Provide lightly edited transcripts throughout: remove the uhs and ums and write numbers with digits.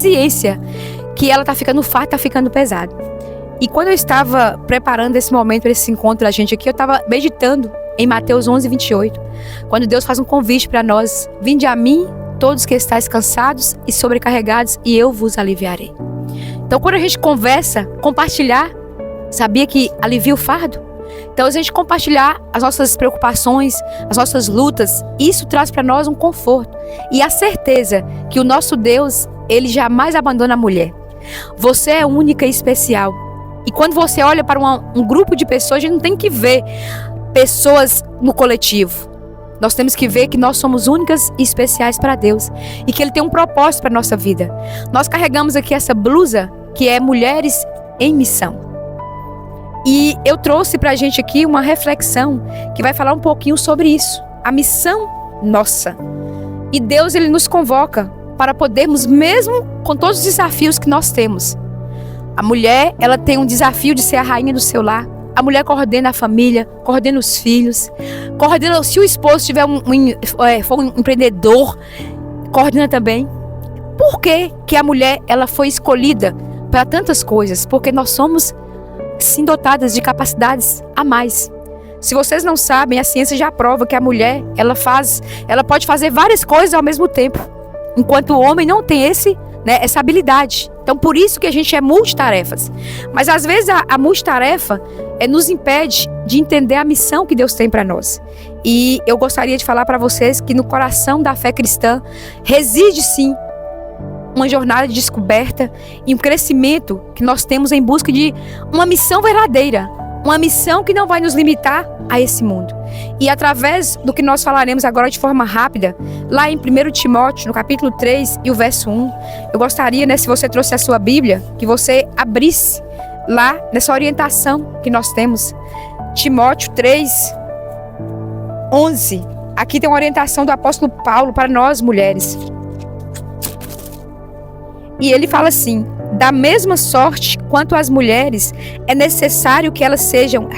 ciência que ela tá ficando farta, tá ficando pesado. E quando eu estava preparando esse momento, esse encontro da gente aqui, eu estava meditando em Mateus 11:28, quando Deus faz um convite para nós: vinde a mim, todos que estáis cansados e sobrecarregados, e eu vos aliviarei. Então, quando a gente conversa, compartilhar, sabia que alivia o fardo? Então, a gente compartilhar as nossas preocupações, as nossas lutas, isso traz para nós um conforto e a certeza que o nosso Deus, Ele jamais abandona a mulher. Você é única e especial. E quando você olha para um grupo de pessoas, a gente não tem que ver pessoas no coletivo. Nós temos que ver que nós somos únicas e especiais para Deus e que Ele tem um propósito para a nossa vida. Nós carregamos aqui essa blusa que é Mulheres em Missão. E eu trouxe para a gente aqui uma reflexão que vai falar um pouquinho sobre isso. A missão nossa. E Deus, Ele nos convoca para podermos, mesmo com todos os desafios que nós temos. A mulher, ela tem um desafio de ser a rainha do seu lar. A mulher coordena a família, coordena os filhos, coordena, se o esposo tiver for um empreendedor, coordena também. Por que a mulher, ela foi escolhida para tantas coisas? Porque nós somos, sim, dotadas de capacidades a mais. Se vocês não sabem, a ciência já prova que a mulher, ela pode fazer várias coisas ao mesmo tempo, enquanto o homem não tem essa habilidade. Então, por isso que a gente é multitarefas. Mas, às vezes, a multitarefa nos impede de entender a missão que Deus tem para nós. E eu gostaria de falar para vocês que no coração da fé cristã reside, sim, uma jornada de descoberta e um crescimento que nós temos em busca de uma missão verdadeira. Uma missão que não vai nos limitar a esse mundo. E através do que nós falaremos agora de forma rápida, lá em 1 Timóteo, no capítulo 3 e o verso 1, eu gostaria, se você trouxe a sua Bíblia, que você abrisse lá nessa orientação que nós temos. Timóteo 3, 11. Aqui tem uma orientação do apóstolo Paulo para nós mulheres. E ele fala assim: da mesma sorte quanto as mulheres, é necessário que elas sejam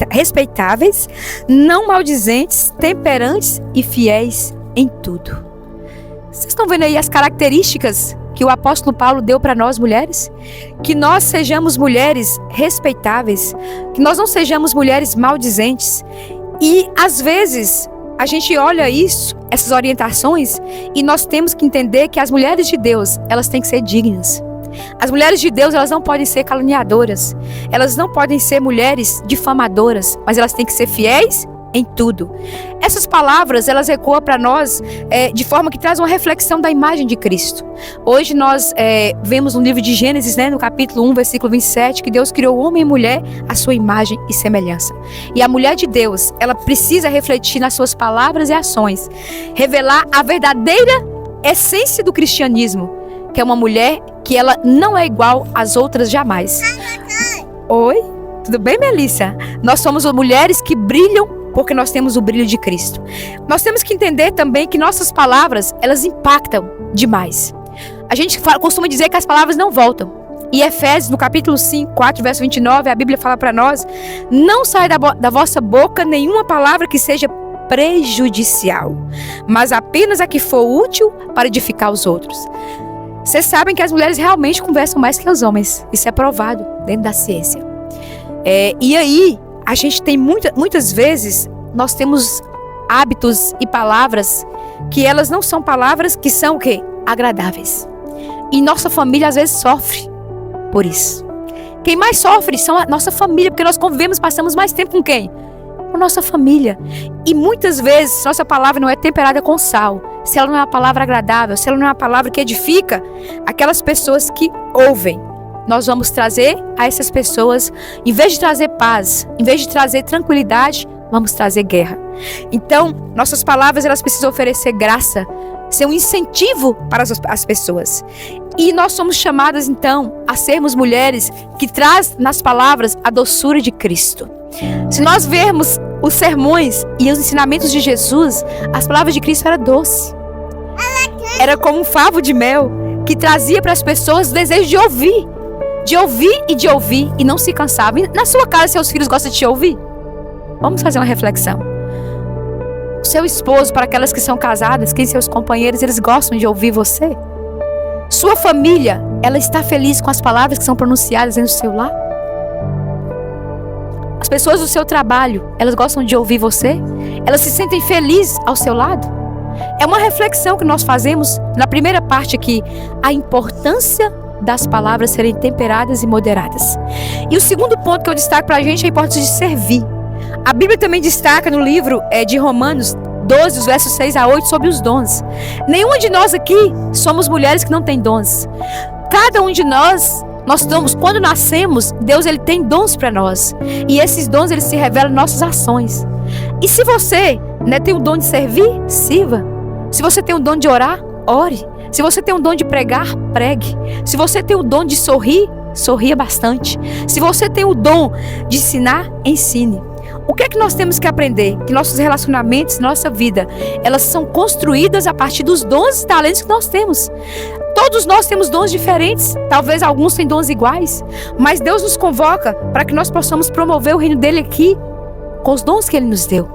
respeitáveis, não maldizentes, temperantes e fiéis em tudo. Vocês estão vendo aí as características que o apóstolo Paulo deu para nós mulheres? Que nós sejamos mulheres respeitáveis, que nós não sejamos mulheres maldizentes. E às vezes a gente olha essas orientações, e nós temos que entender que as mulheres de Deus, elas têm que ser dignas. As mulheres de Deus, elas não podem ser caluniadoras, elas não podem ser mulheres difamadoras, mas elas têm que ser fiéis em tudo. Essas palavras, elas ecoam para nós de forma que traz uma reflexão da imagem de Cristo. Hoje nós vemos no livro de Gênesis, no capítulo 1, versículo 27, que Deus criou homem e mulher à sua imagem e semelhança. E a mulher de Deus, ela precisa refletir nas suas palavras e ações, revelar a verdadeira essência do cristianismo, que é uma mulher que ela não é igual às outras jamais. Oi? Tudo bem, Melissa? Nós somos mulheres que brilham porque nós temos o brilho de Cristo. Nós temos que entender também que nossas palavras, elas impactam demais. A gente costuma dizer que as palavras não voltam. E Efésios, no capítulo 5, 4, verso 29, a Bíblia fala para nós: não sai da vossa boca nenhuma palavra que seja prejudicial, mas apenas a que for útil para edificar os outros. Vocês sabem que as mulheres realmente conversam mais que os homens. Isso é provado dentro da ciência. E aí, a gente tem muitas vezes, nós temos hábitos e palavras que elas não são palavras que são o quê? Agradáveis. E nossa família às vezes sofre por isso. Quem mais sofre são a nossa família, porque nós convivemos, passamos mais tempo com quem? Com nossa família. E muitas vezes nossa palavra não é temperada com sal. Se ela não é uma palavra agradável, se ela não é uma palavra que edifica aquelas pessoas que ouvem, nós vamos trazer a essas pessoas, em vez de trazer paz, em vez de trazer tranquilidade, vamos trazer guerra. Então, nossas palavras, elas precisam oferecer graça, ser um incentivo para as pessoas. E nós somos chamadas, então, a sermos mulheres que traz nas palavras a doçura de Cristo. Se nós vermos os sermões e os ensinamentos de Jesus, as palavras de Cristo eram doces. Era como um favo de mel que trazia para as pessoas o desejo de ouvir e não se cansava. E na sua casa, seus filhos gostam de te ouvir? Vamos fazer uma reflexão. O seu esposo, para aquelas que são casadas, que seus companheiros, eles gostam de ouvir você? Sua família, ela está feliz com as palavras que são pronunciadas no seu lar? As pessoas do seu trabalho, elas gostam de ouvir você? Elas se sentem felizes ao seu lado? É uma reflexão que nós fazemos na primeira parte aqui, a importância das palavras serem temperadas e moderadas. E o segundo ponto que eu destaco para a gente é a importância de servir. A Bíblia também destaca no livro de Romanos 12, os versos 6 a 8, sobre os dons. Nenhuma de nós aqui somos mulheres que não tem dons. Cada um de nós estamos, quando nascemos, Deus ele tem dons para nós. E esses dons eles se revelam em nossas ações. E se você tem o dom de servir, sirva. Se você tem o dom de orar, ore. Se você tem o dom de pregar, pregue. Se você tem o dom de sorrir, sorria bastante. Se você tem o dom de ensinar, ensine. O que é que nós temos que aprender? Que nossos relacionamentos, nossa vida, elas são construídas a partir dos dons e talentos que nós temos. Todos nós temos dons diferentes, talvez alguns têm dons iguais, mas Deus nos convoca para que nós possamos promover o reino dele aqui, com os dons que ele nos deu.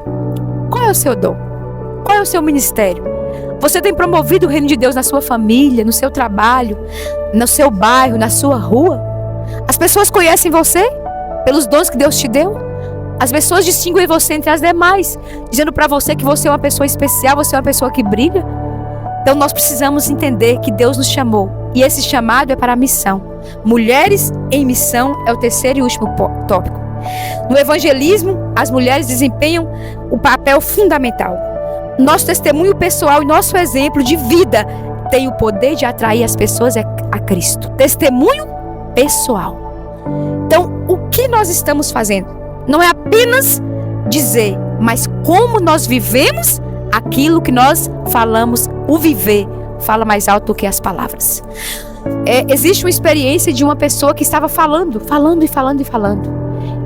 Qual é o seu dom? Qual é o seu ministério? Você tem promovido o reino de Deus na sua família, no seu trabalho, no seu bairro, na sua rua? As pessoas conhecem você pelos dons que Deus te deu? As pessoas distinguem você entre as demais, dizendo para você que você é uma pessoa especial, você é uma pessoa que brilha. Então nós precisamos entender que Deus nos chamou, e esse chamado é para a missão. Mulheres em missão é o terceiro e último tópico. No evangelismo, as mulheres desempenham o papel fundamental. Nosso testemunho pessoal e nosso exemplo de vida tem o poder de atrair as pessoas a Cristo. Testemunho pessoal. Então, o que nós estamos fazendo? Não é apenas dizer, mas como nós vivemos aquilo que nós falamos. O viver fala mais alto do que as palavras. Existe uma experiência de uma pessoa que estava falando.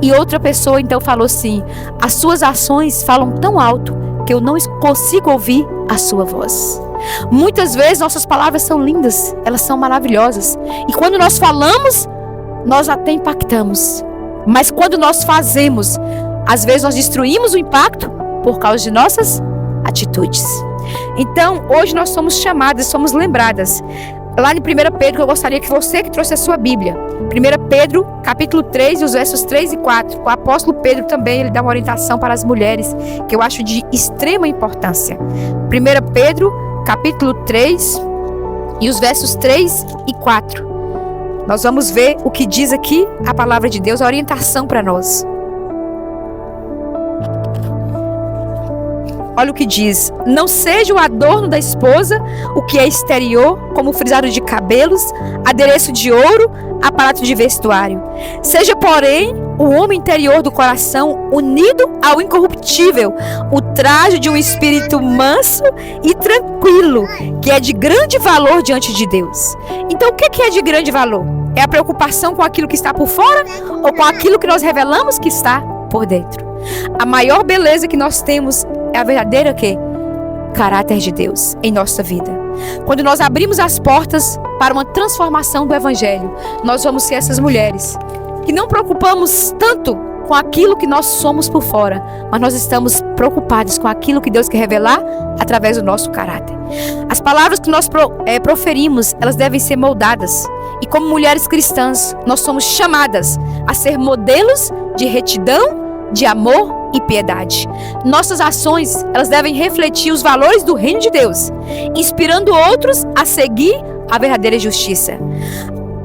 E outra pessoa então falou assim: as suas ações falam tão alto que eu não consigo ouvir a sua voz. Muitas vezes nossas palavras são lindas, elas são maravilhosas. E quando nós falamos, nós até impactamos. Mas quando nós fazemos, às vezes nós destruímos o impacto por causa de nossas atitudes. Então, hoje nós somos chamadas, somos lembradas. Lá em 1 Pedro, eu gostaria que você que trouxe a sua Bíblia. 1 Pedro, capítulo 3, os versos 3 e 4. O apóstolo Pedro também, ele dá uma orientação para as mulheres, que eu acho de extrema importância. 1 Pedro, capítulo 3, e os versos 3 e 4. Nós vamos ver o que diz aqui a palavra de Deus, a orientação para nós. Olha o que diz: não seja o adorno da esposa o que é exterior, como frisado de cabelos, adereço de ouro, aparato de vestuário. Seja, porém, o homem interior do coração unido ao incorruptível, o traje de um espírito manso e tranquilo, que é de grande valor diante de Deus. Então, o que é de grande valor? É a preocupação com aquilo que está por fora ou com aquilo que nós revelamos que está por dentro? A maior beleza que nós temos é a verdadeira caráter de Deus em nossa vida. Quando nós abrimos as portas para uma transformação do Evangelho, nós vamos ser essas mulheres que não preocupamos tanto com aquilo que nós somos por fora, mas nós estamos preocupados com aquilo que Deus quer revelar através do nosso caráter. As palavras que nós proferimos, elas devem ser moldadas. E como mulheres cristãs, nós somos chamadas a ser modelos de retidão, de amor e piedade. Nossas ações, elas devem refletir os valores do reino de Deus, inspirando outros a seguir a verdadeira justiça.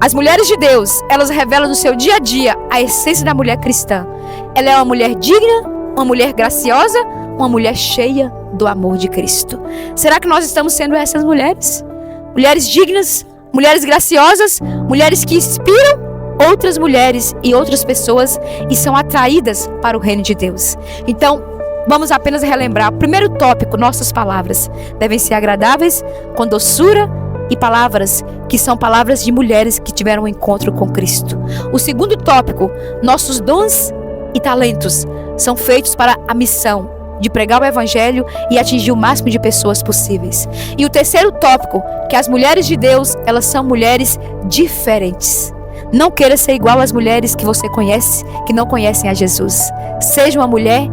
As mulheres de Deus, elas revelam no seu dia a dia a essência da mulher cristã. Ela é uma mulher digna, uma mulher graciosa, uma mulher cheia do amor de Cristo. Será que nós estamos sendo essas mulheres? Mulheres dignas, mulheres graciosas, mulheres que inspiram outras mulheres e outras pessoas e são atraídas para o reino de Deus. Então, vamos apenas relembrar. O primeiro tópico: nossas palavras devem ser agradáveis, com doçura, e palavras que são palavras de mulheres que tiveram um encontro com Cristo. O segundo tópico: nossos dons e talentos são feitos para a missão de pregar o Evangelho e atingir o máximo de pessoas possíveis. E o terceiro tópico: que as mulheres de Deus, elas são mulheres diferentes. Não queira ser igual às mulheres que você conhece, que não conhecem a Jesus. Seja uma mulher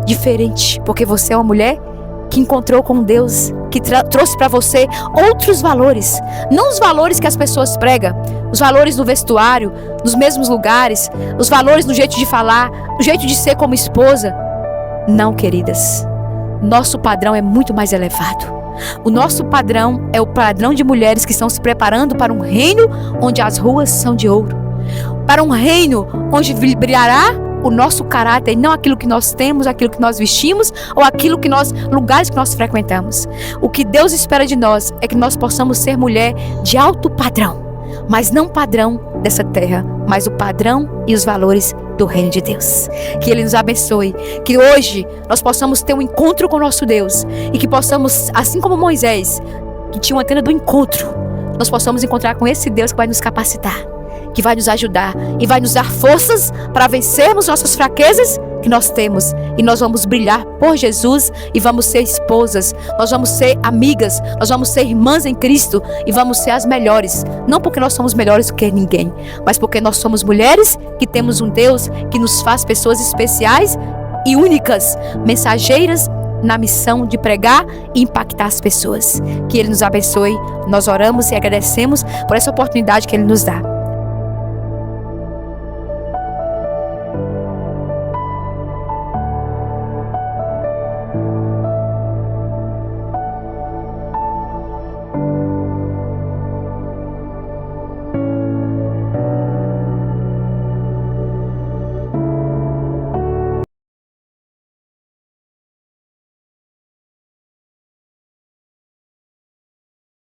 diferente, porque você é uma mulher que encontrou com Deus que trouxe para você outros valores. Não os valores que as pessoas pregam, os valores no vestuário, nos mesmos lugares, os valores no jeito de falar, no jeito de ser como esposa. Não, queridas. Nosso padrão é muito mais elevado. O nosso padrão é o padrão de mulheres que estão se preparando para um reino onde as ruas são de ouro. Para um reino onde brilhará o nosso caráter, e não aquilo que nós temos, aquilo que nós vestimos, ou aquilo que lugares que nós frequentamos. O que Deus espera de nós é que nós possamos ser mulher de alto padrão, mas não padrão dessa terra, mas o padrão e os valores do reino de Deus. Que Ele nos abençoe, que hoje nós possamos ter um encontro com o nosso Deus, e que possamos, assim como Moisés, que tinha uma tenda do encontro, nós possamos encontrar com esse Deus que vai nos capacitar, que vai nos ajudar e vai nos dar forças para vencermos nossas fraquezas que nós temos. E nós vamos brilhar por Jesus e vamos ser esposas, nós vamos ser amigas, nós vamos ser irmãs em Cristo e vamos ser as melhores. Não porque nós somos melhores do que ninguém, mas porque nós somos mulheres que temos um Deus que nos faz pessoas especiais e únicas, mensageiras na missão de pregar e impactar as pessoas. Que Ele nos abençoe. Nós oramos e agradecemos por essa oportunidade que Ele nos dá.